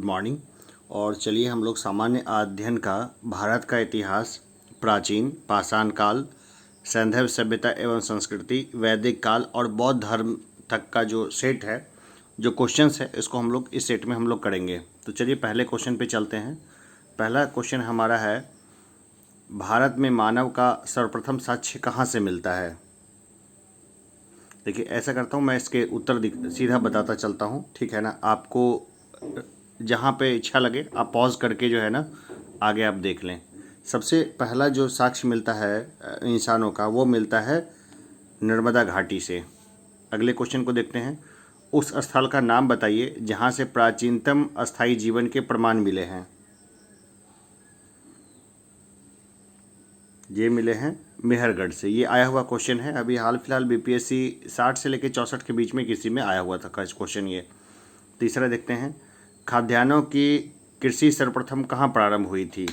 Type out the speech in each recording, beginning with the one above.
Good morning. और चलिए हम लोग सामान्य अध्ययन का भारत का इतिहास, प्राचीन, पाषाण काल, सैंधव सभ्यता एवं संस्कृति, वैदिक काल और बौद्ध धर्म तक का जो सेट है, जो क्वेश्चंस है, इसको हम लोग इस सेट में हम लोग करेंगे। तो चलिए पहले क्वेश्चन पे चलते हैं। पहला क्वेश्चन हमारा है, भारत में मानव का सर्वप्रथम साक्ष्य कहाँ से मिलता है। देखिए ऐसा करता हूँ, मैं इसके उत्तर सीधा बताता चलता हूँ, ठीक है ना। आपको जहाँ पे इच्छा लगे आप पॉज करके जो है ना आगे आप देख लें। सबसे पहला जो साक्ष्य मिलता है इंसानों का, वो मिलता है नर्मदा घाटी से। अगले क्वेश्चन को देखते हैं। उस स्थल का नाम बताइए जहाँ से प्राचीनतम अस्थायी जीवन के प्रमाण मिले हैं। ये मिले हैं मेहरगढ़ से। ये आया हुआ क्वेश्चन है, अभी हाल फिलहाल बीपीएससी 60 से लेकर 64 के बीच में किसी में आया हुआ था क्वेश्चन ये। तीसरा देखते हैं, खाद्यान्नों की कृषि सर्वप्रथम कहाँ प्रारंभ हुई थी।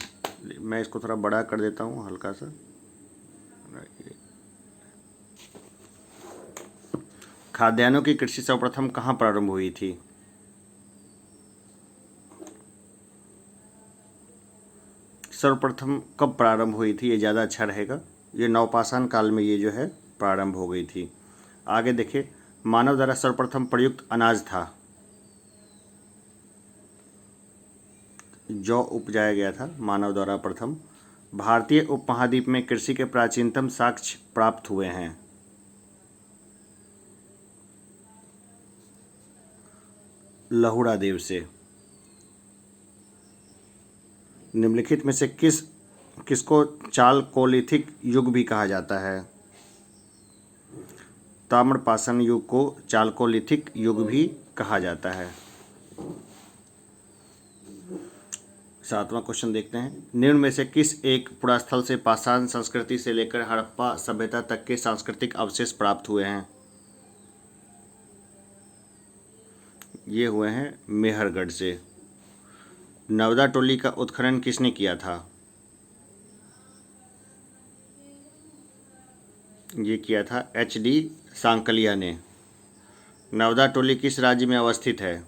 मैं इसको थोड़ा बड़ा कर देता हूँ हल्का सा। खाद्यान्नों की कृषि सर्वप्रथम कहाँ प्रारंभ हुई थी। सर्वप्रथम कब प्रारंभ हुई थी, ये ज़्यादा अच्छा रहेगा। ये नवपाषाण काल में ये जो है प्रारंभ हो गई थी। आगे देखिए, मानव द्वारा सर्वप्रथम प्रयुक्त अनाज था। जौ उपजाया गया था मानव द्वारा प्रथम। भारतीय उपमहाद्वीप में कृषि के प्राचीनतम साक्ष्य प्राप्त हुए हैं। लहुड़ा देव से। निम्नलिखित में से किसको चालकोलिथिक युग भी कहा जाता है। ताम्रपाषाण युग को चालकोलिथिक युग भी कहा जाता है। सातवां क्वेश्चन देखते हैं, निम्न में से किस एक पुरास्थल से पाषाण संस्कृति से लेकर हड़प्पा सभ्यता तक के सांस्कृतिक अवशेष प्राप्त हुए हैं। ये हुए हैं मेहरगढ़ से। नवदा टोली का उत्खनन किसने किया था। ये किया था HD सांकलिया ने। नवदा टोली किस राज्य में अवस्थित है।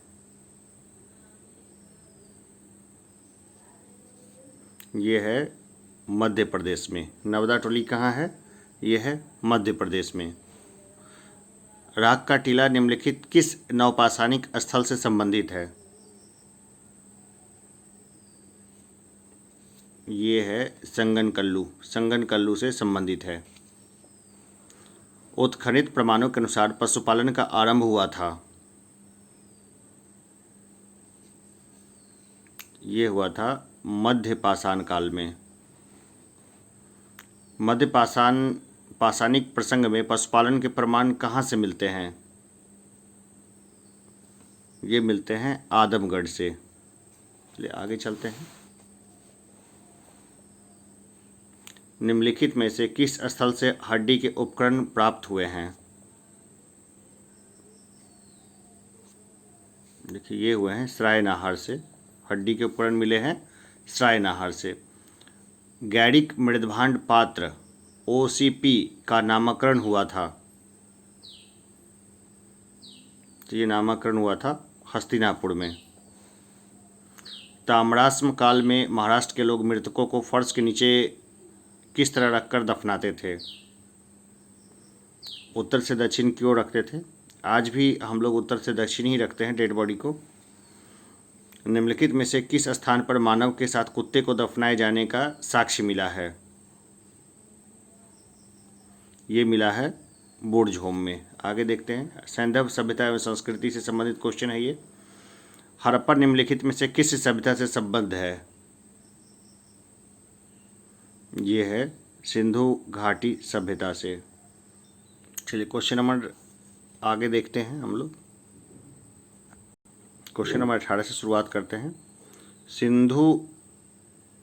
ये है मध्य प्रदेश में। नवदा टोली कहाँ है, ये है मध्य प्रदेश में। राग का टीला निम्नलिखित किस नवपाषाणिक स्थल से संबंधित है। ये है संगनकल्लू। संगनकल्लू से संबंधित है। उत्खनित प्रमाणों के अनुसार पशुपालन का आरंभ हुआ था। ये हुआ था मध्य पाषाण काल में। मध्य पाषाणिक प्रसंग में पशुपालन के प्रमाण कहाँ से मिलते हैं। ये मिलते हैं आदमगढ़ से। चलिए आगे चलते हैं। निम्नलिखित में से किस स्थल से हड्डी के उपकरण प्राप्त हुए हैं। देखिए ये हुए हैं सरायनाहार से। हड्डी के उपकरण मिले हैं सरायनाहार से। गैरिक मृदभांड पात्र OCP का नामकरण हुआ था। तो ये नामकरण हुआ था हस्तिनापुर में। ताम्राश्म काल में महाराष्ट्र के लोग मृतकों को फर्श के नीचे किस तरह रखकर दफनाते थे। उत्तर से दक्षिण की ओर रखते थे। आज भी हम लोग उत्तर से दक्षिण ही रखते हैं डेड बॉडी को। निम्नलिखित में से किस स्थान पर मानव के साथ कुत्ते को दफनाए जाने का साक्ष्य मिला है। ये मिला है बोरझोम में। आगे देखते हैं, सैंधव सभ्यता एवं संस्कृति से संबंधित क्वेश्चन है ये। हड़प्पा निम्नलिखित में से किस सभ्यता से संबद्ध है। ये है सिंधु घाटी सभ्यता से। चलिए क्वेश्चन नंबर आगे देखते हैं हम लोग। क्वेश्चन नंबर 18 से शुरुआत करते हैं।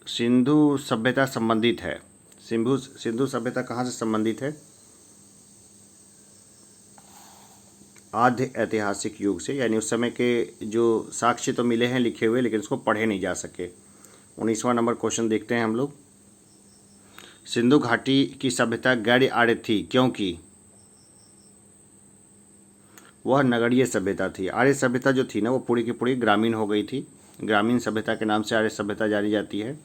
सिंधु सभ्यता संबंधित है। सिंधु सभ्यता कहाँ से संबंधित है। आद्य ऐतिहासिक युग से, यानी उस समय के जो साक्ष्य तो मिले हैं लिखे हुए, लेकिन उसको पढ़े नहीं जा सके। 19वां नंबर क्वेश्चन देखते हैं हम लोग। सिंधु घाटी की सभ्यता गैर आर्य थी क्योंकि वह नगरीय सभ्यता थी। आर्य सभ्यता जो थी ना, वो पूरी की पूरी ग्रामीण हो गई थी। ग्रामीण सभ्यता के नाम से आर्य सभ्यता जानी जाती है।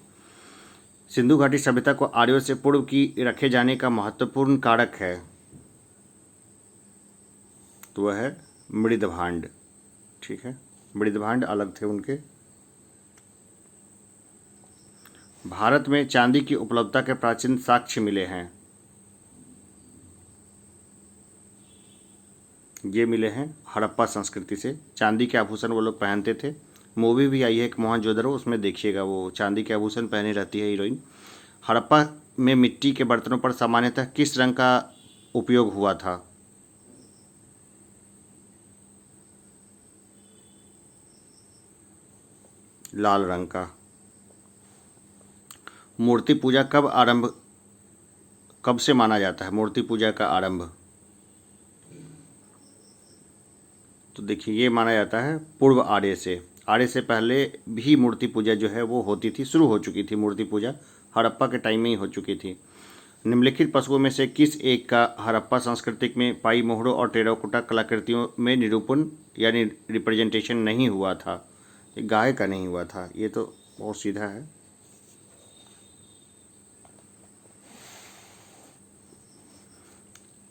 सिंधु घाटी सभ्यता को आर्यों से पूर्व की रखे जाने का महत्वपूर्ण कारक है तो वह है मृदभांड। ठीक है, मृदभांड अलग थे उनके। भारत में चांदी की उपलब्धता के प्राचीन साक्ष्य मिले हैं। ये मिले हैं हड़प्पा संस्कृति से। चांदी के आभूषण वो लोग पहनते थे। मूवी भी आई है एक मोहनजोदड़ो, उसमें देखिएगा वो चांदी के आभूषण पहने रहती है हीरोइन। हड़प्पा में मिट्टी के बर्तनों पर सामान्यतः किस रंग का उपयोग हुआ था? लाल रंग का। मूर्ति पूजा कब से माना जाता है? मूर्ति पूजा का आरंभ तो देखिए ये माना जाता है पूर्व आर्य से। आर्य से पहले भी मूर्ति पूजा जो है वो होती थी, शुरू हो चुकी थी मूर्ति पूजा, हड़प्पा के टाइम में ही हो चुकी थी। निम्नलिखित पशुओं में से किस एक का हड़प्पा संस्कृति में पाई मोहरों और टेराकोटा कलाकृतियों में निरूपण यानी रिप्रेजेंटेशन नहीं हुआ था? गाय का नहीं हुआ था। ये तो बहुत सीधा है।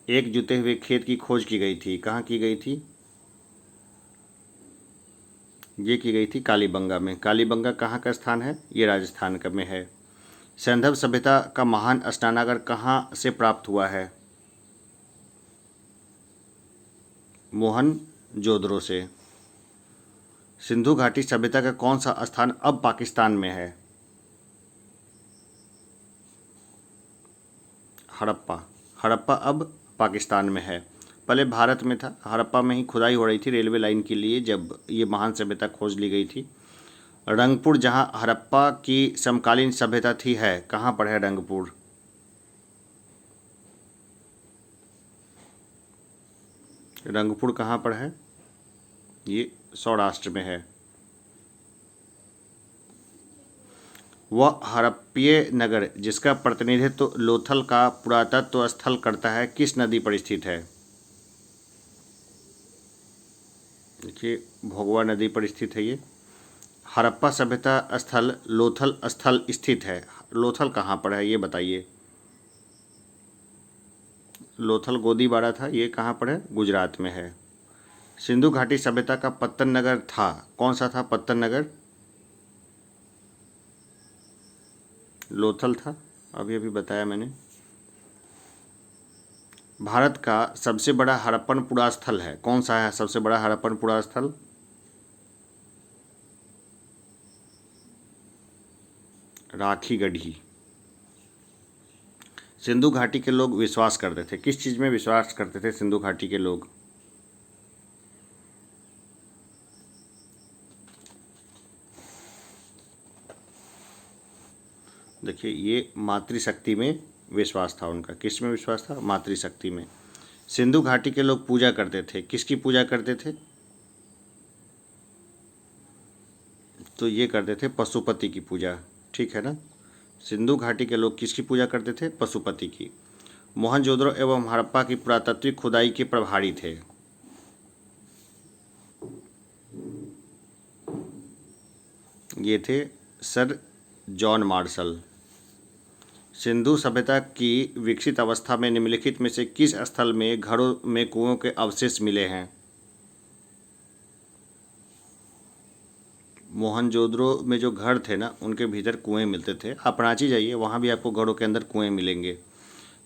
एक जुते हुए खेत की खोज की गई थी। कहाँ की गई थी? ये की गई थी कालीबंगा में। कालीबंगा कहाँ का स्थान है? ये राजस्थान का में है। सैंधव सभ्यता का महान स्नानागार कहाँ से प्राप्त हुआ है? मोहनजोदड़ो से। सिंधु घाटी सभ्यता का कौन सा स्थान अब पाकिस्तान में है? हड़प्पा। हड़प्पा अब पाकिस्तान में है, पहले भारत में था। हड़प्पा में ही खुदाई हो रही थी रेलवे लाइन के लिए जब ये महान सभ्यता खोज ली गई थी। रंगपुर जहाँ हड़प्पा की समकालीन सभ्यता थी है, कहाँ पर है रंगपुर? रंगपुर कहाँ पर है? ये सौराष्ट्र में है। वह हड़प्पीय नगर जिसका प्रतिनिधित्व लोथल का पुरातत्व स्थल करता है किस नदी पर स्थित है? देखिए भोगवा नदी पर स्थित है ये। हड़प्पा सभ्यता स्थल लोथल स्थल स्थित है। लोथल कहाँ पर है ये बताइए। लोथल गोदीबाड़ा था, ये कहाँ पर है? गुजरात में है। सिंधु घाटी सभ्यता का पत्तन नगर था, कौन सा था पत्तन नगर? लोथल था, अभी अभी बताया मैंने। भारत का सबसे बड़ा हड़प्पन पुरा स्थल है, कौन सा है सबसे बड़ा हड़प्पन पुरा स्थल? राखीगढ़ी। सिंधु घाटी के लोग विश्वास करते थे, किस चीज़ में विश्वास करते थे सिंधु घाटी के लोग? देखिए ये मातृशक्ति में विश्वास था उनका। किस में विश्वास था? मातृशक्ति में। सिंधु घाटी के लोग पूजा करते थे, किसकी पूजा करते थे? तो ये करते थे पशुपति की पूजा, ठीक है ना। सिंधु घाटी के लोग किसकी पूजा करते थे? पशुपति की। मोहनजोदड़ो एवं हड़प्पा की पुरातात्विक खुदाई के प्रभारी थे। ये थे सर जॉन मार्शल। सिंधु सभ्यता की विकसित अवस्था में निम्नलिखित में से किस स्थल में घरों में कुओं के अवशेष मिले हैं? मोहनजोदड़ो में जो घर थे ना उनके भीतर कुएं मिलते थे। आप रांची जाइए, वहाँ भी आपको घरों के अंदर कुएं मिलेंगे।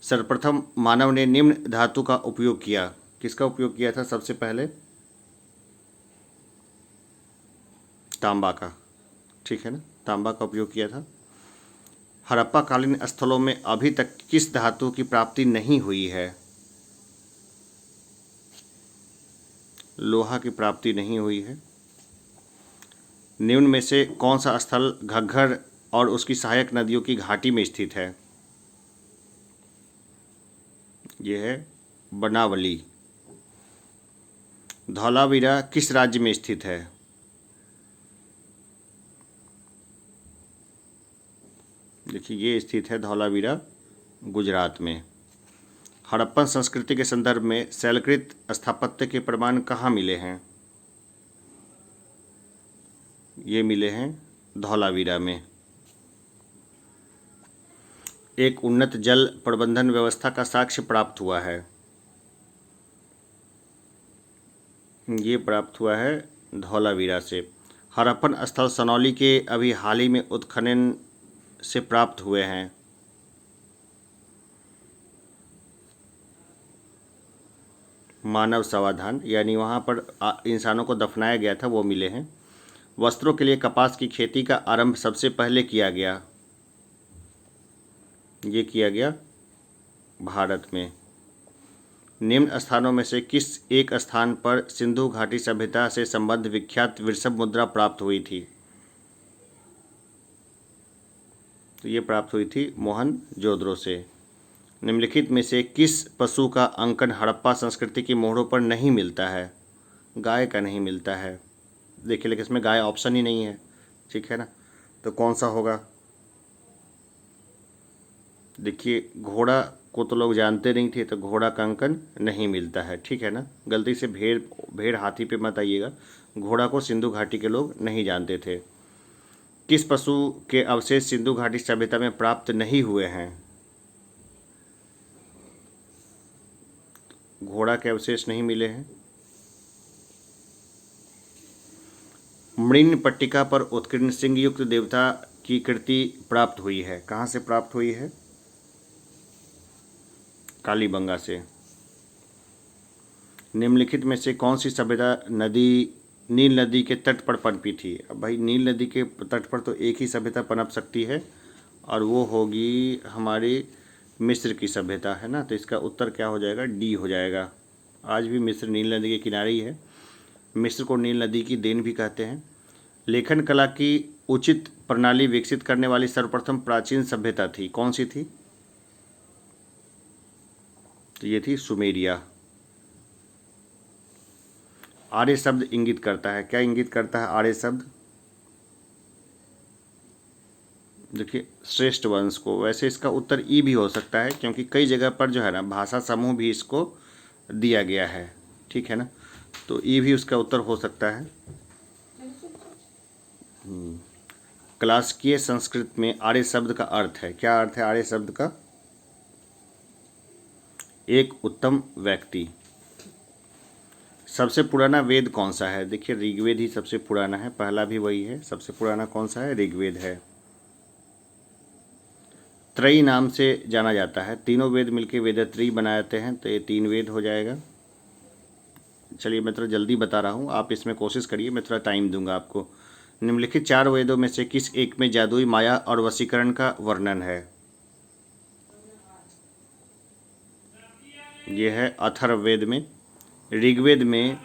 सर्वप्रथम मानव ने निम्न धातु का उपयोग किया, किसका उपयोग किया था सबसे पहले? तांबा का, ठीक है ना, तांबा का उपयोग किया था। हड़प्पा कालीन स्थलों में अभी तक किस धातु की प्राप्ति नहीं हुई है? लोहा की प्राप्ति नहीं हुई है। निम्न में से कौन सा स्थल घग्गर और उसकी सहायक नदियों की घाटी में स्थित है? यह है बनावली। धौलावीरा किस राज्य में स्थित है? देखिए ये स्थित है धौलावीरा गुजरात में। हड़प्पन संस्कृति के संदर्भ में शैलकृत स्थापत्य के प्रमाण कहाँ मिले हैं? ये मिले हैं धौलावीरा में। एक उन्नत जल प्रबंधन व्यवस्था का साक्ष्य प्राप्त हुआ है। ये प्राप्त हुआ है धौलावीरा से। हड़प्पन स्थल सनौली के अभी हाल ही में उत्खनन से प्राप्त हुए हैं। मानव समाधान यानी वहाँ पर इंसानों को दफनाया गया था, वो मिले हैं। वस्त्रों के लिए कपास की खेती का आरंभ सबसे पहले किया गया। ये किया गया भारत में। निम्न स्थानों में से किस एक स्थान पर सिंधु घाटी सभ्यता से संबद्ध विख्यात वृषभ मुद्रा प्राप्त हुई थी? तो ये प्राप्त हुई थी मोहनजोदड़ो से। निम्नलिखित में से किस पशु का अंकन हड़प्पा संस्कृति की मोहरों पर नहीं मिलता है? गाय का नहीं मिलता है। देखिए, लेकिन इसमें गाय ऑप्शन ही नहीं है, ठीक है ना। तो कौन सा होगा? देखिए, घोड़ा को तो लोग जानते नहीं थे, तो घोड़ा का अंकन नहीं मिलता है, ठीक है ना। गलती से भेड़ हाथी पे मत आइएगा। घोड़ा को सिंधु घाटी के लोग नहीं जानते थे। किस पशु के अवशेष सिंधु घाटी सभ्यता में प्राप्त नहीं हुए हैं? घोड़ा के अवशेष नहीं मिले हैं। मृण पट्टिका पर उत्कीर्ण सिंह युक्त देवता की कृति प्राप्त हुई है। कहाँ से प्राप्त हुई है? कालीबंगा से। निम्नलिखित में से कौन सी सभ्यता नील नदी के तट पर पनपी थी? अब भाई, नील नदी के तट पर तो एक ही सभ्यता पनप सकती है, और वो होगी हमारी मिस्र की सभ्यता, है ना। तो इसका उत्तर क्या हो जाएगा? डी हो जाएगा। आज भी मिस्र नील नदी के किनारे ही है। मिस्र को नील नदी की देन भी कहते हैं। लेखन कला की उचित प्रणाली विकसित करने वाली सर्वप्रथम प्राचीन सभ्यता थी, कौन सी थी? तो ये थी सुमेरिया। आर्य शब्द इंगित करता है, क्या इंगित करता है आर्य शब्द? देखिए, श्रेष्ठ वंश को। वैसे इसका उत्तर ई भी हो सकता है, क्योंकि कई जगह पर जो है ना भाषा समूह भी इसको दिया गया है, ठीक है ना। तो ई भी उसका उत्तर हो सकता है। क्लासिकीय संस्कृत में आर्य शब्द का अर्थ है, क्या अर्थ है आर्य शब्द का? एक उत्तम व्यक्ति। सबसे पुराना वेद कौन सा है? देखिए, ऋग्वेद ही सबसे पुराना है, पहला भी वही है। सबसे पुराना कौन सा है? ऋग्वेद है। त्रयी नाम से जाना जाता है। तीनों वेद मिलकर वेदत्रयी बनाते हैं, तो ये 3 वेद हो जाएगा। चलिए, मैं थोड़ा जल्दी बता रहा हूँ, आप इसमें कोशिश करिए, मैं थोड़ा टाइम दूंगा आपको। निम्नलिखित 4 वेदों में से किस एक में जादुई माया और वशीकरण का वर्णन है? यह है अथर्ववेद में। ऋग्वेद में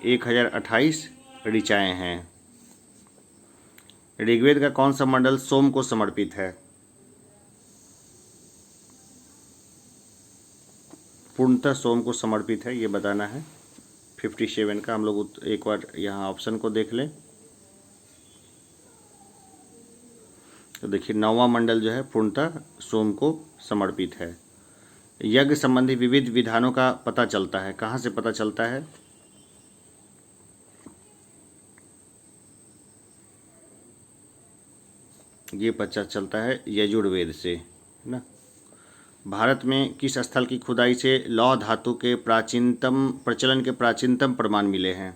1028 ऋचाएँ हैं। ऋग्वेद का कौन सा मंडल सोम को समर्पित है? पूर्णतः सोम को समर्पित है, ये बताना है। 57 का हम लोग एक बार यहाँ ऑप्शन को देख लें। तो देखिए, 9वां मंडल जो है पूर्णतः सोम को समर्पित है। यज्ञ संबंधी विविध विधानों का पता चलता है, कहाँ से पता चलता है? ये पता चलता है यजुर्वेद से, है ना। भारत में किस स्थल की खुदाई से लौह धातु के प्रचलन के प्राचीनतम प्रमाण मिले हैं?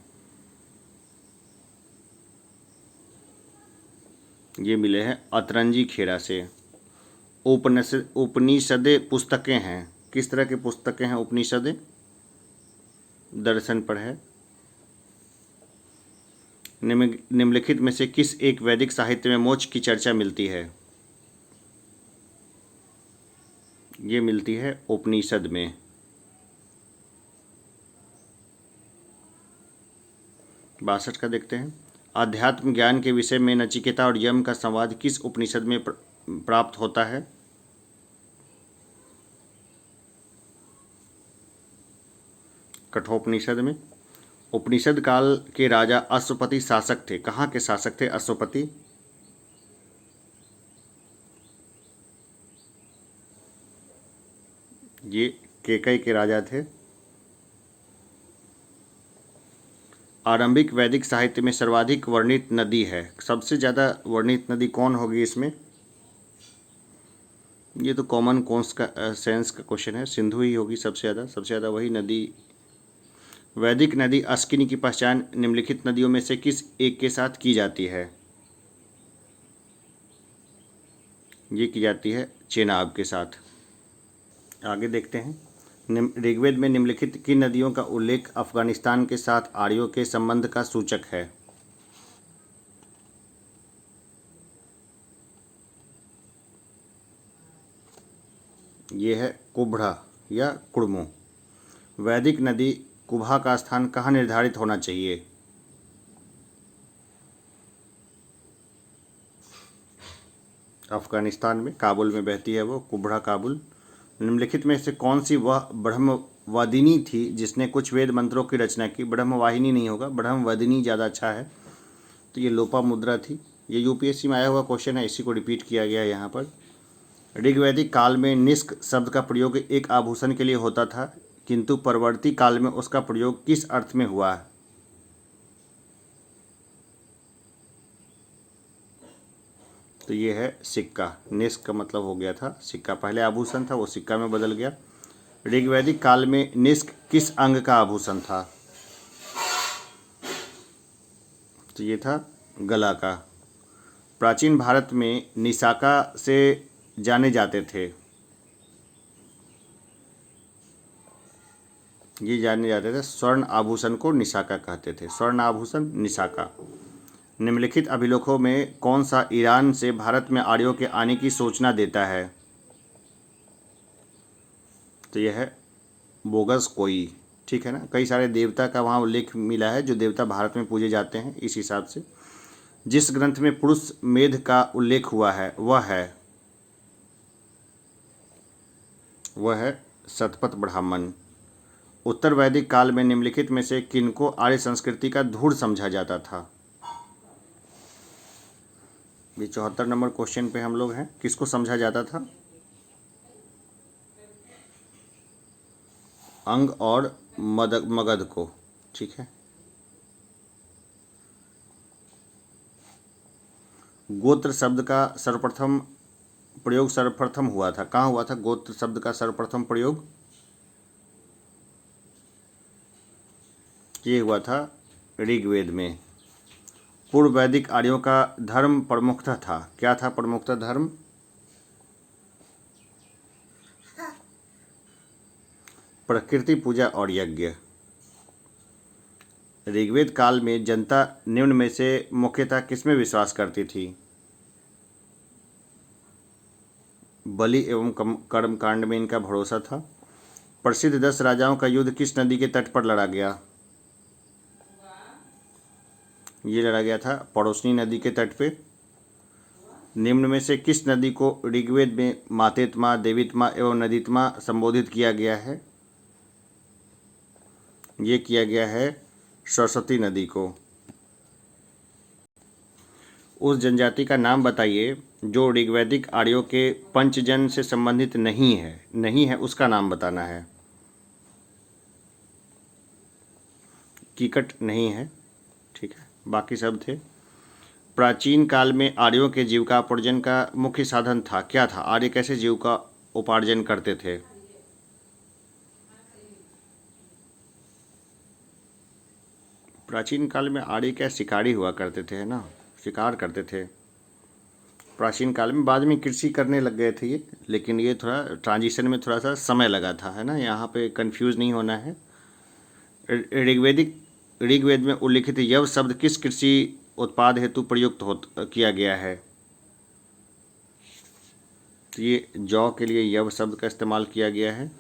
ये मिले हैं अतरंजी खेड़ा से। उपनिषदें पुस्तकें हैं, किस तरह की पुस्तकें हैं उपनिषदें? दर्शन पर है। निम्नलिखित में से किस एक वैदिक साहित्य में मोक्ष की चर्चा मिलती है? ये मिलती है उपनिषद में। बासठ का देखते हैं। अध्यात्म ज्ञान के विषय में नचिकेता और यम का संवाद किस उपनिषद में प्राप्त होता है? कठोपनिषद में। उपनिषद काल के राजा अश्वपति शासक थे, कहाँ के शासक थे अश्वपति? ये केकई के राजा थे। आरंभिक वैदिक साहित्य में सर्वाधिक वर्णित नदी है? सबसे ज़्यादा वर्णित नदी कौन होगी इसमें? ये तो कॉमन कॉन्स का सेंस का क्वेश्चन है, सिंधु ही होगी सबसे ज़्यादा वही नदी। वैदिक नदी अस्किनी की पहचान निम्नलिखित नदियों में से किस एक के साथ की जाती है? ये की जाती है चेनाब के साथ। आगे देखते हैं। ऋग्वेद में निम्नलिखित किन नदियों का उल्लेख अफगानिस्तान के साथ आर्यों के संबंध का सूचक है? ये है कुब्रा या कुड़मू। वैदिक नदी कुबा का स्थान कहाँ निर्धारित होना चाहिए? अफगानिस्तान में काबुल में बहती है वो, कुब्रा काबुल। निम्नलिखित में से कौन सी वह ब्रह्मवादिनी थी जिसने कुछ वेद मंत्रों की रचना की? ब्रह्मवाहिनी नहीं होगा, ब्रह्मवादिनी ज़्यादा अच्छा है। तो ये लोपामुद्रा थी। ये यूपीएससी में आया हुआ क्वेश्चन है, इसी को रिपीट किया गया है यहाँ पर। ऋग्वैदिक काल में निष्क शब्द का प्रयोग एक आभूषण के लिए होता था, किंतु परवर्ती काल में उसका प्रयोग किस अर्थ में हुआ है? तो ये है सिक्का। निष्क का मतलब हो गया था सिक्का, पहले आभूषण था वो सिक्का में बदल गया। ऋग्वैदिक काल में निष्क किस अंग का आभूषण था? तो ये था गला का। प्राचीन भारत में निशाका से जाने जाते थे, ये जाने जाते थे स्वर्ण आभूषण को निशाका कहते थे, स्वर्ण आभूषण निशाका। निम्नलिखित अभिलेखों में कौन सा ईरान से भारत में आर्यों के आने की सूचना देता है? तो यह है बोगस कोई, ठीक है ना। कई सारे देवता का वहाँ उल्लेख मिला है जो देवता भारत में पूजे जाते हैं इस हिसाब से। जिस ग्रंथ में पुरुष मेध का उल्लेख हुआ है वह है शतपथ ब्राह्मण। उत्तर वैदिक काल में निम्नलिखित में से किनको आर्य संस्कृति का धूड़ समझा जाता था? ये 74 नंबर क्वेश्चन पे हम लोग हैं। किसको समझा जाता था? अंग और मगध को, ठीक है। गोत्र शब्द का सर्वप्रथम प्रयोग हुआ था, कहाँ हुआ था गोत्र शब्द का सर्वप्रथम प्रयोग? ये हुआ था ऋग्वेद में। पूर्व वैदिक आर्यों का धर्म प्रमुखता था, क्या था प्रमुखता धर्म? प्रकृति पूजा और यज्ञ। ऋग्वेद काल में जनता निम्न में से मुख्यतः किसमें विश्वास करती थी? बलि एवं कर्म कांड में इनका भरोसा था। प्रसिद्ध 10 राजाओं का युद्ध किस नदी के तट पर लड़ा गया? ये लड़ा गया था पड़ोसनी नदी के तट पे। निम्न में से किस नदी को ऋग्वेद में मातेत्मा, देवीत्मा एवं नदीत्मा संबोधित किया गया है? ये किया गया है सरस्वती नदी को। उस जनजाति का नाम बताइए जो ऋग्वैदिक आर्यों के पंचजन से संबंधित नहीं है, उसका नाम बताना है। कीकट नहीं है, ठीक है, बाकी सब थे। प्राचीन काल में आर्यों के जीविकोपार्जन का मुख्य साधन था, क्या था? आर्य कैसे जीविका उपार्जन करते थे? प्राचीन काल में आर्य क्या शिकारी हुआ करते थे, है ना, शिकार करते थे प्राचीन काल में। बाद में कृषि करने लग गए थे ये, लेकिन ये थोड़ा ट्रांजिशन में थोड़ा सा समय लगा था, है ना, यहाँ पे कंफ्यूज नहीं होना है। ऋग्वेद में उल्लिखित यव शब्द किस कृषि उत्पाद हेतु प्रयुक्त किया गया है? तो ये जौ के लिए यव शब्द का इस्तेमाल किया गया है।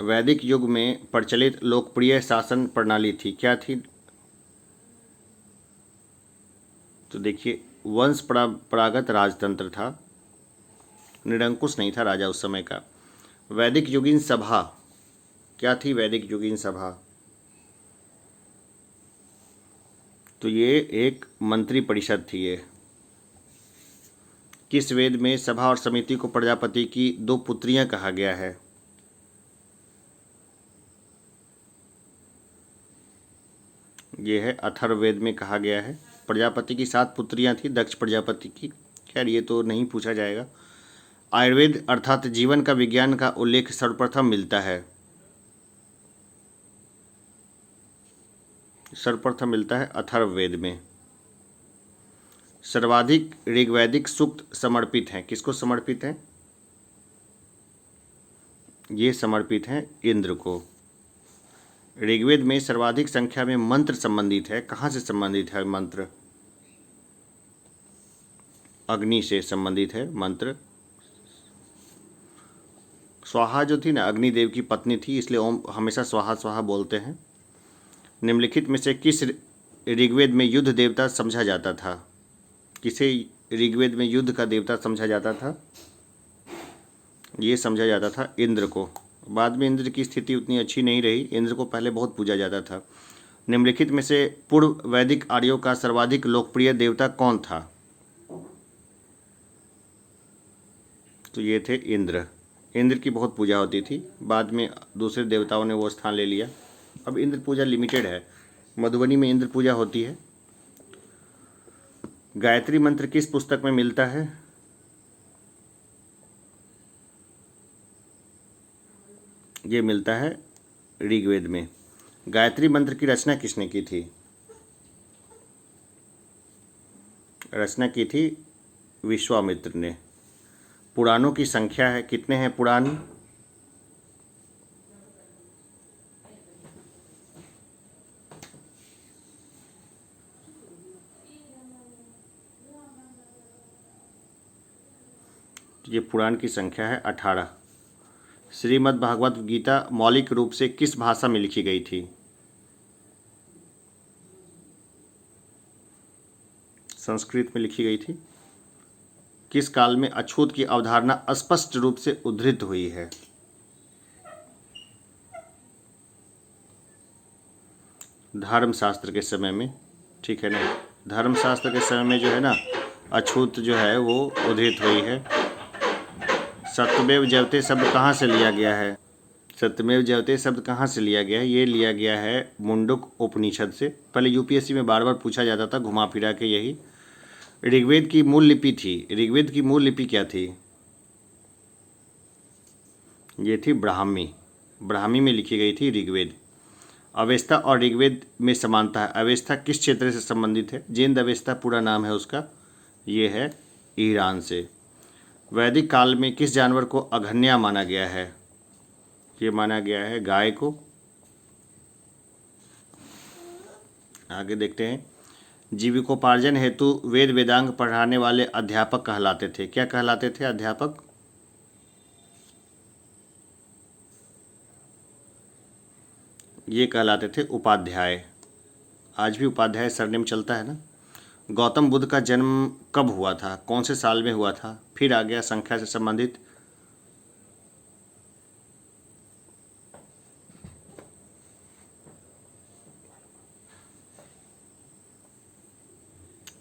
वैदिक युग में प्रचलित लोकप्रिय शासन प्रणाली थी, क्या थी? तो देखिए वंश परंपरागत राजतंत्र था, निरंकुश नहीं था राजा उस समय का। वैदिक युगीन सभा क्या थी? वैदिक युगीन सभा, तो ये एक मंत्री परिषद थी। ये किस वेद में सभा और समिति को प्रजापति की 2 पुत्रियां कहा गया है? ये है अथर्ववेद में कहा गया है। प्रजापति की 7 पुत्रियां थी, दक्ष प्रजापति की। खैर ये तो नहीं पूछा जाएगा। आयुर्वेद अर्थात जीवन का विज्ञान का उल्लेख सर्वप्रथम मिलता है, सर्वप्रथम मिलता है अथर्ववेद में। सर्वाधिक ऋग्वैदिक सूक्त समर्पित हैं, किसको समर्पित हैं? ये समर्पित हैं इंद्र को। ऋग्वेद में सर्वाधिक संख्या में मंत्र संबंधित है, कहाँ से संबंधित है मंत्र? अग्नि से संबंधित है मंत्र। स्वाहा जो थी ना, अग्निदेव की पत्नी थी, इसलिए ओम हमेशा स्वाहा स्वाहा बोलते हैं। निम्नलिखित में से किस ऋग्वेद में युद्ध देवता समझा जाता था? किसे ऋग्वेद में युद्ध का देवता समझा जाता था? ये समझा जाता था इंद्र को। बाद में इंद्र की स्थिति उतनी अच्छी नहीं रही, इंद्र को पहले बहुत पूजा जाता था। निम्नलिखित में से पूर्व वैदिक आर्यों का सर्वाधिक लोकप्रिय देवता कौन था? तो ये थे इंद्र। इंद्र की बहुत पूजा होती थी, बाद में दूसरे देवताओं ने वो स्थान ले लिया। अब इंद्र पूजा लिमिटेड है, मधुबनी में इंद्र पूजा होती है। गायत्री मंत्र किस पुस्तक में मिलता है? ये मिलता है ऋग्वेद में। गायत्री मंत्र की रचना किसने की थी? रचना की थी विश्वामित्र ने। पुराणों की संख्या है, कितने हैं पुराण? ये पुराण की संख्या है 18। श्रीमद् भागवत गीता मौलिक रूप से किस भाषा में लिखी गई थी? संस्कृत में लिखी गई थी। किस काल में अछूत की अवधारणा स्पष्ट रूप से उद्धृत हुई है? धर्मशास्त्र के समय में, ठीक है ना। धर्मशास्त्र के समय में जो है ना, अछूत जो है वो उद्धृत हुई है। सत्यमेव जयते शब्द कहाँ से लिया गया है? सत्यमेव जयते शब्द कहाँ से लिया गया है? ये लिया गया है मुंडक उपनिषद से। पहले यूपीएससी में बार बार पूछा जाता था, घुमा फिरा के यही। ऋग्वेद की मूल लिपि थी, ऋग्वेद की मूल लिपि क्या थी? ये थी ब्राह्मी। ब्राह्मी में लिखी गई थी ऋग्वेद। अवेस्ता और ऋग्वेद में समानता है। अवेस्ता किस क्षेत्र से संबंधित है? जिंद अवेस्ता पूरा नाम है उसका। ये है ईरान से। वैदिक काल में किस जानवर को अघन्या माना गया है? ये माना गया है गाय को। आगे देखते हैं। जीविकोपार्जन हेतु वेद वेदांग पढ़ाने वाले अध्यापक कहलाते थे, क्या कहलाते थे अध्यापक? ये कहलाते थे उपाध्याय। आज भी उपाध्याय सरनेम चलता है ना। गौतम बुद्ध का जन्म कब हुआ था? कौन से साल में हुआ था? फिर आ गया संख्या से संबंधित।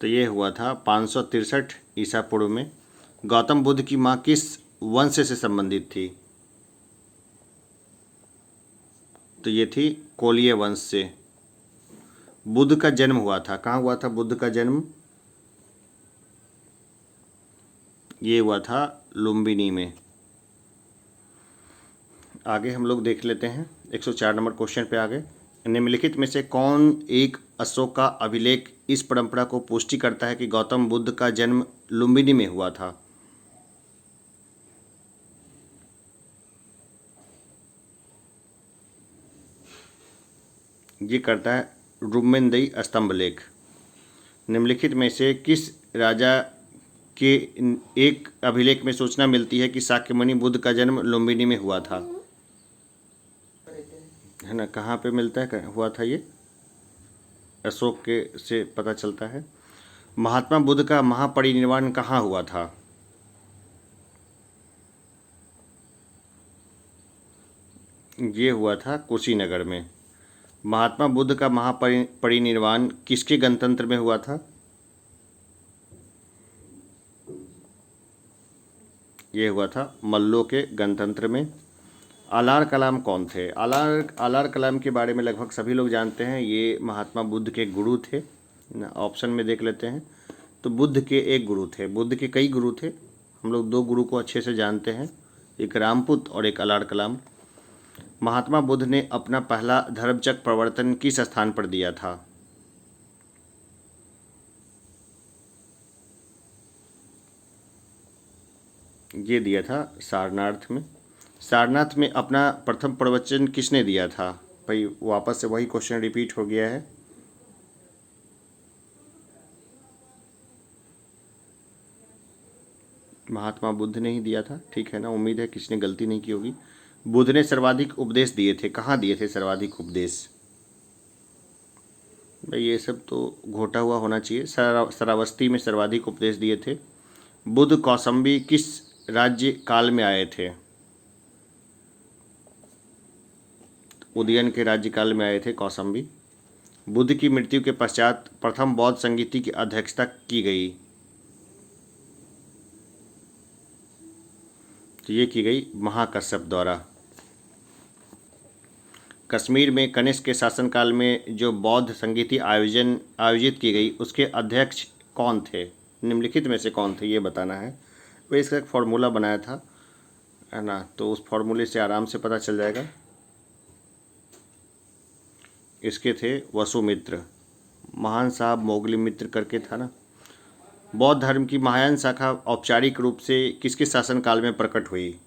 तो ये हुआ था 563 ईसा पूर्व में। गौतम बुद्ध की माँ किस वंश से संबंधित थी? तो ये थी कोलीय वंश से। बुद्ध का जन्म हुआ था, कहाँ हुआ था बुद्ध का जन्म? ये हुआ था लुम्बिनी में। आगे हम लोग देख लेते हैं, 104 नंबर क्वेश्चन पे आ गए। निम्नलिखित में से कौन एक अशोक का अभिलेख इस परंपरा को पुष्टि करता है कि गौतम बुद्ध का जन्म लुम्बिनी में हुआ था? ये करता है रुम्मेनदई स्तंभ लेख। निम्नलिखित में से किस राजा के एक अभिलेख में सूचना मिलती है कि शाक्यमुनि बुद्ध का जन्म लुम्बिनी में हुआ था? है ना, कहाँ पे मिलता है हुआ था ये? अशोक के से पता चलता है। महात्मा बुद्ध का महापरिनिर्वाण कहाँ हुआ था? ये हुआ था कुशीनगर में। महात्मा बुद्ध का महापरिनिर्वाण किसके गणतंत्र में हुआ था? ये हुआ था मल्लों के गणतंत्र में। आलार कलाम कौन थे? आलार आलार कलाम के बारे में लगभग सभी लोग जानते हैं। ये महात्मा बुद्ध के गुरु थे। ऑप्शन में देख लेते हैं। तो बुद्ध के एक गुरु थे। बुद्ध के कई गुरु थे। हम लोग दो गुरु को अच्छे से जानते हैं, एक रामपुत और एक आलार कलाम। महात्मा बुद्ध ने अपना पहला धर्मचक्र प्रवर्तन किस स्थान पर दिया था? ये दिया था सारनाथ में। सारनाथ में अपना प्रथम प्रवचन किसने दिया था? भाई वापस से वही क्वेश्चन रिपीट हो गया है। महात्मा बुद्ध ने ही दिया था, ठीक है ना। उम्मीद है किसी ने गलती नहीं की होगी। बुद्ध ने सर्वाधिक उपदेश दिए थे, कहाँ दिए थे सर्वाधिक उपदेश? भाई ये सब तो घोटा हुआ होना चाहिए। श्रावस्ती में सर्वाधिक उपदेश दिए थे। बुद्ध कौशाम्बी किस राज्य काल में आए थे? उदयन के राज्य काल में आए थे कौशाम्बी। बुद्ध की मृत्यु के पश्चात प्रथम बौद्ध संगीति की अध्यक्षता की गई, तो ये की गई महाकश्यप द्वारा। कश्मीर में कनिष्क के शासनकाल में जो बौद्ध संगीति आयोजित की गई, उसके अध्यक्ष कौन थे? निम्नलिखित में से कौन थे, ये बताना है। वो इसका एक फॉर्मूला बनाया था, है ना, तो उस फॉर्मूले से आराम से पता चल जाएगा। इसके थे वसुमित्र, महान साहब मोगली मित्र करके था ना। बौद्ध धर्म की महायान शाखा औपचारिक रूप से किसके शासनकाल में प्रकट हुई?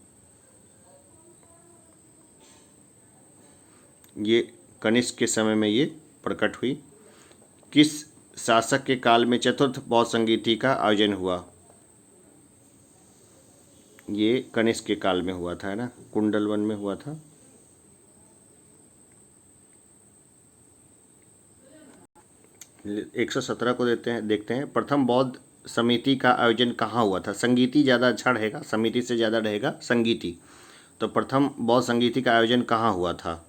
ये कनिष्क के समय में ये प्रकट हुई। किस शासक के काल में चतुर्थ बौद्ध संगीति का आयोजन हुआ? ये कनिष्क के काल में हुआ था, है ना, कुंडलवन में हुआ था। एक 117 को देखते हैं। प्रथम बौद्ध समिति का आयोजन कहाँ हुआ था? संगीति ज़्यादा अच्छा रहेगा, समिति से ज़्यादा रहेगा संगीति। तो प्रथम बौद्ध संगीति का आयोजन कहाँ हुआ था?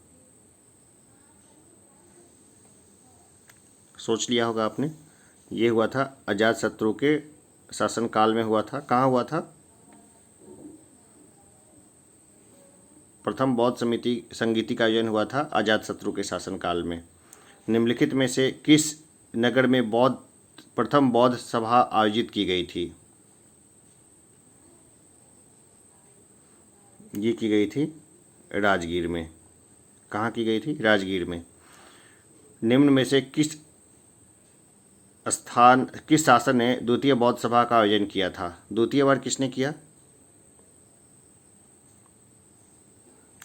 सोच लिया होगा आपने। ये हुआ था अजातशत्रु के शासनकाल में हुआ था। कहाँ हुआ था? प्रथम बौद्ध संगीति का आयोजन हुआ था अजातशत्रु के शासनकाल में। निम्नलिखित में से किस नगर में प्रथम बौद्ध सभा आयोजित की गई थी? ये की गई थी राजगीर में। कहाँ की गई थी? राजगीर में। निम्न में से किस शासन ने द्वितीय बौद्ध सभा का आयोजन किया था? द्वितीय बार किसने किया?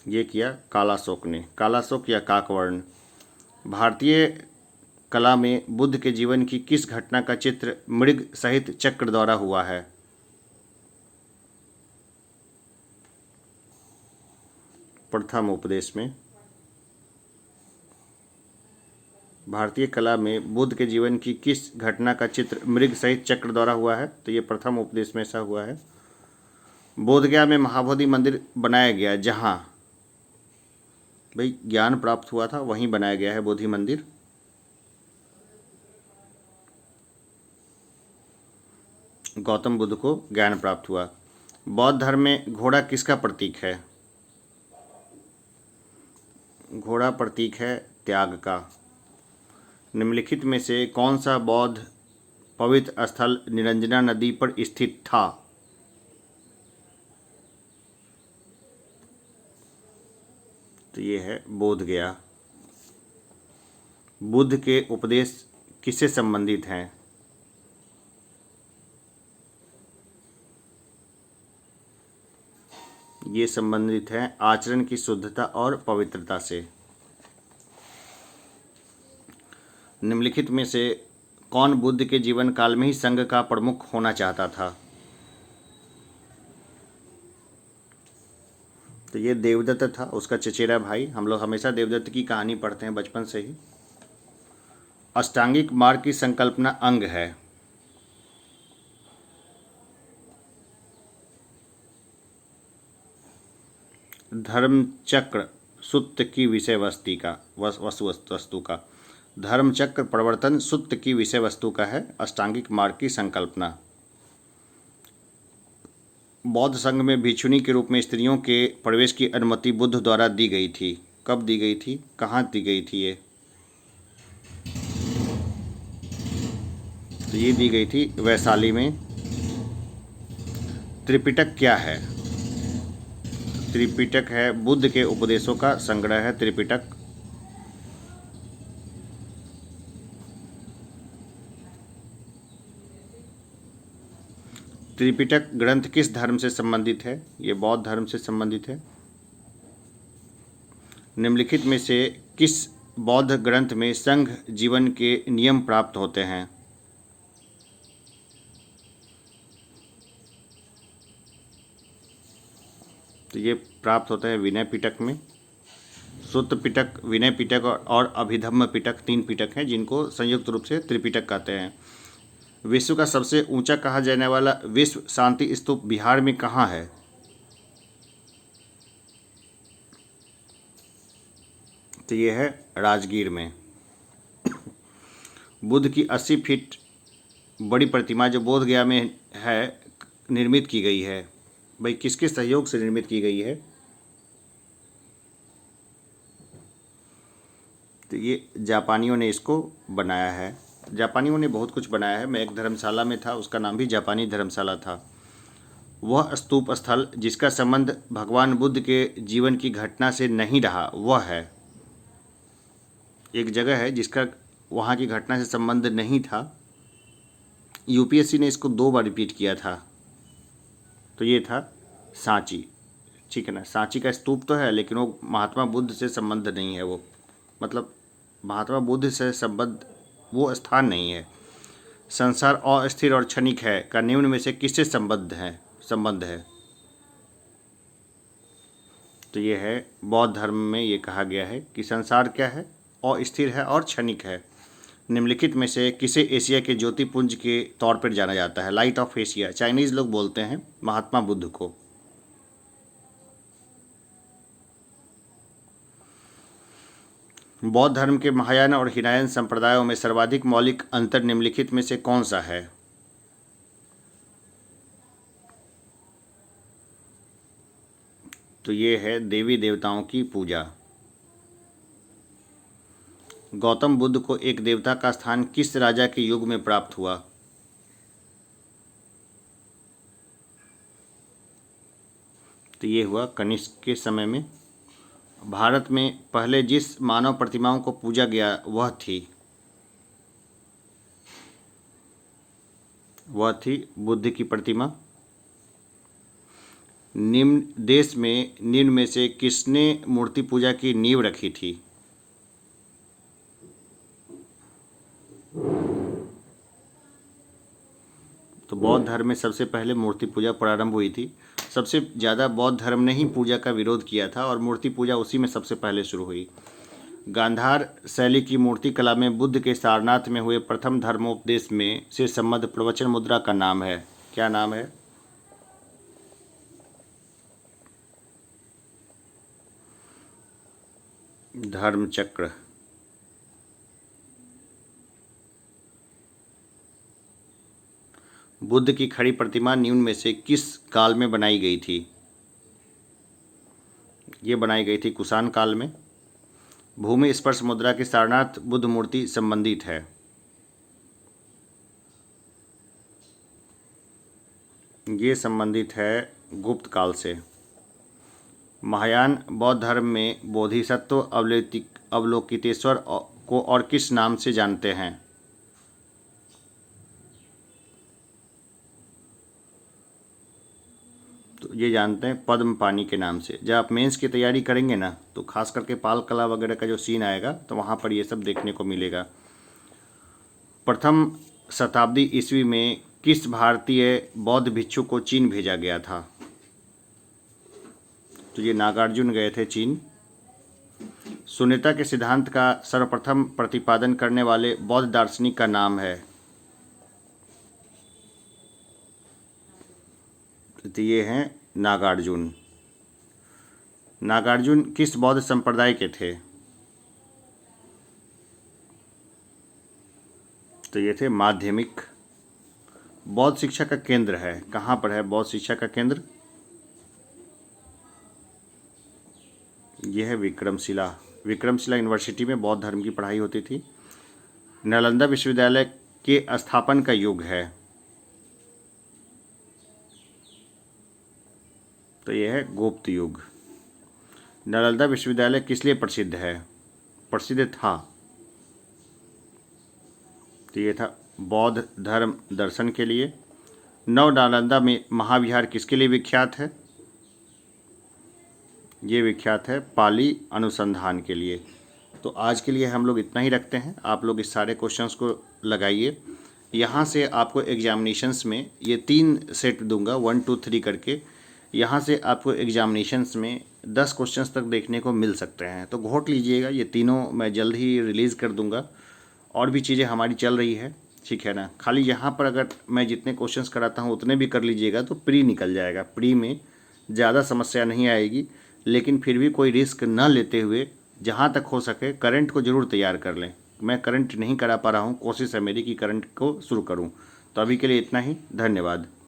ये किया कालाशोक ने। कालाशोक या काकवर्ण। भारतीय कला में बुद्ध के जीवन की किस घटना का चित्र मृग सहित चक्र द्वारा हुआ है? प्रथम उपदेश में। भारतीय कला में बुद्ध के जीवन की किस घटना का चित्र मृग सहित चक्र द्वारा हुआ है? तो ये प्रथम उपदेश में ऐसा हुआ है। बोधगया में महाबोधि मंदिर बनाया गया, जहाँ भाई ज्ञान प्राप्त हुआ था वहीं बनाया गया है बोधि मंदिर। गौतम बुद्ध को ज्ञान प्राप्त हुआ। बौद्ध धर्म में घोड़ा किसका प्रतीक है? घोड़ा प्रतीक है त्याग का। निम्नलिखित में से कौन सा बौद्ध पवित्र स्थल निरंजना नदी पर स्थित था? तो ये है बोधगया। बुद्ध के उपदेश किससे संबंधित हैं? ये संबंधित है आचरण की शुद्धता और पवित्रता से। निम्नलिखित में से कौन बुद्ध के जीवन काल में ही संघ का प्रमुख होना चाहता था? तो ये देवदत्त था, उसका चचेरा भाई। हम लोग हमेशा देवदत्त की कहानी पढ़ते हैं बचपन से ही। अष्टांगिक मार्ग की संकल्पना अंग है। धर्मचक्र सूत्र की विषय वस्तु का धर्मचक्र प्रवर्तन सूत्र की विषय वस्तु का है अष्टांगिक मार्ग की संकल्पना। बौद्ध संघ में भिक्षुणी के रूप में स्त्रियों के प्रवेश की अनुमति बुद्ध द्वारा दी गई थी। कब दी गई थी, कहाँ दी गई थी ये? तो ये दी गई थी वैशाली में। त्रिपिटक क्या है? त्रिपिटक है बुद्ध के उपदेशों का संग्रह है त्रिपिटक। त्रिपिटक ग्रंथ किस धर्म से संबंधित है? ये बौद्ध धर्म से संबंधित है। निम्नलिखित में से किस बौद्ध ग्रंथ में संघ जीवन के नियम प्राप्त होते हैं? तो ये प्राप्त होता है विनय पिटक में। सूत्र पिटक, विनय पिटक और अभिधम्म पिटक 3 पिटक हैं जिनको संयुक्त रूप से त्रिपिटक कहते हैं। विश्व का सबसे ऊंचा कहा जाने वाला विश्व शांति स्तूप बिहार में कहाँ है? तो ये है राजगीर में। बुद्ध की 80 फीट बड़ी प्रतिमा जो बोध गया में है निर्मित की गई है। भाई किसके सहयोग से निर्मित की गई है? तो ये जापानियों ने इसको बनाया है। जापानियों ने बहुत कुछ बनाया है। मैं एक धर्मशाला में था, उसका नाम भी जापानी धर्मशाला था। वह स्तूप स्थल जिसका संबंध भगवान बुद्ध के जीवन की घटना से नहीं रहा वह है। एक जगह है जिसका वहाँ की घटना से संबंध नहीं था। यूपीएससी ने इसको 2 बार रिपीट किया था। तो ये था सांची, ठीक है ना। सांची का स्तूप तो है लेकिन वो महात्मा बुद्ध से संबंध नहीं है। वो मतलब महात्मा बुद्ध से संबंध वो स्थान नहीं है। संसार अस्थिर और क्षणिक है का निम्न में से किससे संबंध है? तो ये है बौद्ध धर्म में ये कहा गया है कि संसार क्या है? अस्थिर है और क्षणिक है। निम्नलिखित में से किसे एशिया के ज्योतिपुंज के तौर पर जाना जाता है? लाइट ऑफ एशिया चाइनीज लोग बोलते हैं महात्मा बुद्ध को। बौद्ध धर्म के महायान और हीनयान संप्रदायों में सर्वाधिक मौलिक अंतर निम्नलिखित में से कौन सा है? तो ये है देवी देवताओं की पूजा। गौतम बुद्ध को एक देवता का स्थान किस राजा के युग में प्राप्त हुआ? तो ये हुआ कनिष्क के समय में। भारत में पहले जिस मानव प्रतिमाओं को पूजा गया वह थी बुद्ध की प्रतिमा। निम्न में से किसने मूर्ति पूजा की नींव रखी थी? तो बौद्ध धर्म में सबसे पहले मूर्ति पूजा प्रारंभ हुई थी। सबसे ज़्यादा बौद्ध धर्म ने ही पूजा का विरोध किया था और मूर्ति पूजा उसी में सबसे पहले शुरू हुई। गांधार शैली की मूर्ति कला में बुद्ध के सारनाथ में हुए प्रथम धर्मोपदेश में से संबद्ध प्रवचन मुद्रा का नाम है? क्या नाम है? धर्मचक्र। बुद्ध की खड़ी प्रतिमा निम्न में से किस काल में बनाई गई थी? ये बनाई गई थी कुषाण काल में। भूमि स्पर्श मुद्रा की सारनाथ बुद्ध मूर्ति संबंधित है। ये संबंधित है गुप्त काल से। महायान बौद्ध धर्म में बोधिसत्व अवलोकितेश्वर को और किस नाम से जानते हैं? तो ये जानते हैं पद्म पानी के नाम से। जब आप मेंस की तैयारी करेंगे ना तो खास करके पाल कला वगैरह का जो सीन आएगा तो वहाँ पर ये सब देखने को मिलेगा। प्रथम शताब्दी ईस्वी में किस भारतीय बौद्ध भिक्षु को चीन भेजा गया था? तो ये नागार्जुन गए थे चीन। शून्यता के सिद्धांत का सर्वप्रथम प्रतिपादन करने वाले बौद्ध दार्शनिक का नाम है? तो ये हैं नागार्जुन। नागार्जुन किस बौद्ध संप्रदाय के थे? तो ये थे माध्यमिक। बौद्ध शिक्षा का केंद्र है? कहाँ पर है बौद्ध शिक्षा का केंद्र? यह है विक्रमशिला। विक्रमशिला यूनिवर्सिटी में बौद्ध धर्म की पढ़ाई होती थी। नालंदा विश्वविद्यालय के स्थापन का युग है? तो यह है गुप्त युग। नालंदा विश्वविद्यालय किस लिए प्रसिद्ध है? प्रसिद्ध था, तो ये था बौद्ध धर्म दर्शन के लिए। नव नालंदा में महाविहार किसके लिए विख्यात है? ये विख्यात है पाली अनुसंधान के लिए। तो आज के लिए हम लोग इतना ही रखते हैं। आप लोग इस सारे क्वेश्चंस को लगाइए। यहाँ से आपको एग्जामिनेशंस में ये 3 सेट दूंगा, 1 2 3 करके। यहाँ से आपको एग्जामिनेशंस में 10 क्वेश्चंस तक देखने को मिल सकते हैं, तो घोट लीजिएगा। ये तीनों मैं जल्द ही रिलीज़ कर दूंगा। और भी चीज़ें हमारी चल रही है, ठीक है ना। खाली यहाँ पर अगर मैं जितने क्वेश्चंस कराता हूँ उतने भी कर लीजिएगा तो प्री निकल जाएगा। प्री में ज़्यादा समस्या नहीं आएगी, लेकिन फिर भी कोई रिस्क न लेते हुए जहाँ तक हो सके करंट को ज़रूर तैयार कर लें। मैं करंट नहीं करा पा रहा हूँ, कोशिश है मेरी कि करंट को शुरू करूँ। तो अभी के लिए इतना ही, धन्यवाद।